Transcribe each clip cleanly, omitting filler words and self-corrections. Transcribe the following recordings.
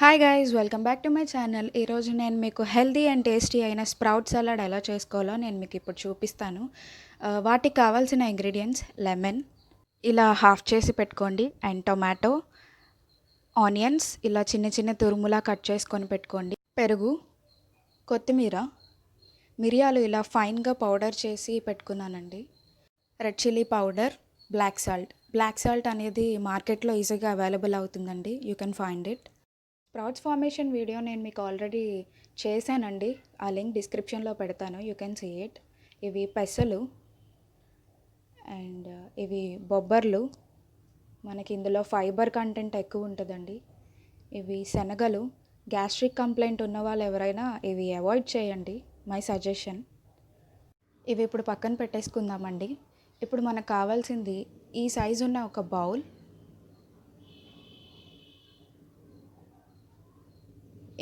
Hi guys, welcome back to my channel. ఈరోజు నేను మీకు హెల్తీ అండ్ టేస్టీ అయిన స్ప్రౌట్ సలాడ్ ఎలా చేసుకోవాలో నేను మీకు ఇప్పుడు చూపిస్తాను. వాటికి కావాల్సిన ఇంగ్రీడియంట్స్ లెమన్ ఇలా హాఫ్ చేసి పెట్టుకోండి, అండ్ టొమాటో, ఆనియన్స్ ఇలా చిన్న చిన్న తురుములా కట్ చేసుకొని పెట్టుకోండి, పెరుగు, కొత్తిమీర, మిరియాలు ఇలా ఫైన్గా పౌడర్ చేసి పెట్టుకున్నానండి, red chilli powder, black salt అనేది మార్కెట్లో ఈజీగా అవైలబుల్ అవుతుందండి, you can find it. Sprouts formation video నేను మీకు ఆల్రెడీ చేశానండి, ఆ లింక్ డిస్క్రిప్షన్లో పెడతాను, యూ కెన్ సీ ఇట్. ఇవి పెసలు అండ్ ఇవి బొబ్బర్లు, మనకి ఇందులో ఫైబర్ కంటెంట్ ఎక్కువ ఉంటుందండి. ఇవి శనగలు. గ్యాస్ట్రిక్ కంప్లైంట్ ఉన్న వాళ్ళు ఎవరైనా ఇవి అవాయిడ్ చేయండి, మై సజెషన్. ఇవి ఇప్పుడు పక్కన పెట్టేసుకుందామండి. ఇప్పుడు మనకు కావాల్సింది ఈ సైజు ఉన్న ఒక బౌల్,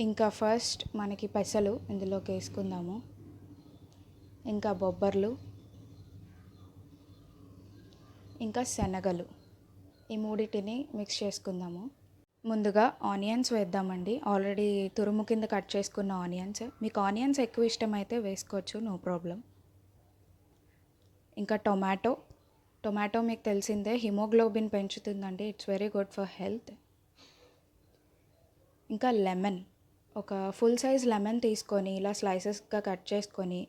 ఇంకా ఫస్ట్ మనకి పెసలు ఇందులోకి వేసుకుందాము, ఇంకా బొబ్బర్లు, ఇంకా శనగలు, ఈ మూడింటిని మిక్స్ చేసుకుందాము. ముందుగా ఆనియన్స్ వేద్దామండి, ఆల్రెడీ తురుము కింద కట్ చేసుకున్న ఆనియన్స్. మీకు ఆనియన్స్ ఎక్కువ ఇష్టమైతే వేసుకోవచ్చు, నో ప్రాబ్లం. ఇంకా టొమాటో మీకు తెలిసిందే, హిమోగ్లోబిన్ పెంచుతుందండి, it's very good for health. ఇంకా లెమన్, ఒక ఫుల్ సైజ్ లెమన్ తీసుకొని ఇలా స్లైసెస్గా కట్ చేసుకొని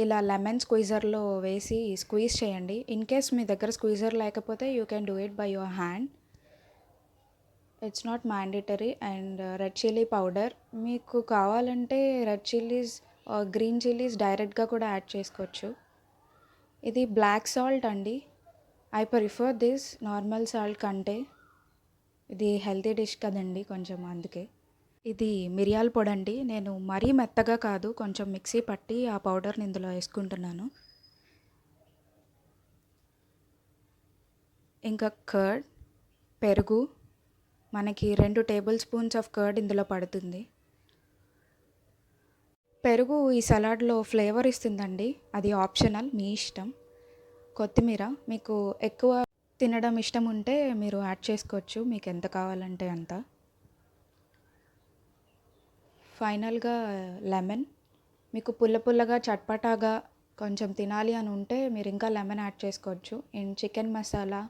ఇలా లెమన్ స్క్వీజర్లో వేసి స్క్వీజ్ చేయండి. ఇన్ కేస్ మీ దగ్గర స్క్వీజర్ లేకపోతే you can do it by your hand, it's not mandatory. And red chilli powder, మీకు కావాలంటే రెడ్ చిల్లీస్ గ్రీన్ చిల్లీస్ డైరెక్ట్గా కూడా యాడ్ చేసుకోవచ్చు. ఇది బ్లాక్ సాల్ట్ అండి, I prefer this normal salt కంటే, ఇది హెల్తీ డిష్ కదండి కొంచెం, అందుకే. ఇది మిరియాల పొడి అండి, నేను మరీ మెత్తగా కాదు, కొంచెం మిక్సీ పట్టి ఆ పౌడర్ని ఇందులో వేసుకుంటున్నాను. ఇంకా కర్డ్, పెరుగు, మనకి 2 టేబుల్ స్పూన్స్ ఆఫ్ కర్డ్ ఇందులో పడుతుంది. పెరుగు ఈ సలాడ్లో ఫ్లేవర్ ఇస్తుందండి, అది ఆప్షనల్, మీ ఇష్టం. కొత్తిమీర, మీకు ఎక్కువ తినడం ఇష్టం ఉంటే మీరు యాడ్ చేసుకోవచ్చు, మీకు ఎంత కావాలంటే అంత. ఫైనల్గా లెమన్, మీకు పుల్లగా చట్పటాగా కొంచెం తినాలి అని ఉంటే మీరు ఇంకా లెమన్ యాడ్ చేసుకోవచ్చు. అండ్ చికెన్ మసాలా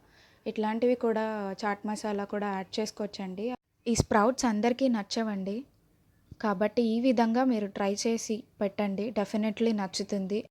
ఇట్లాంటివి కూడా, చాట్ మసాలా కూడా యాడ్ చేసుకోవచ్చండి. ఈ స్ప్రౌట్స్ అందరికీ నచ్చవండి, కాబట్టి ఈ విధంగా మీరు ట్రై చేసి పెట్టండి, డెఫినెట్లీ నచ్చుతుంది.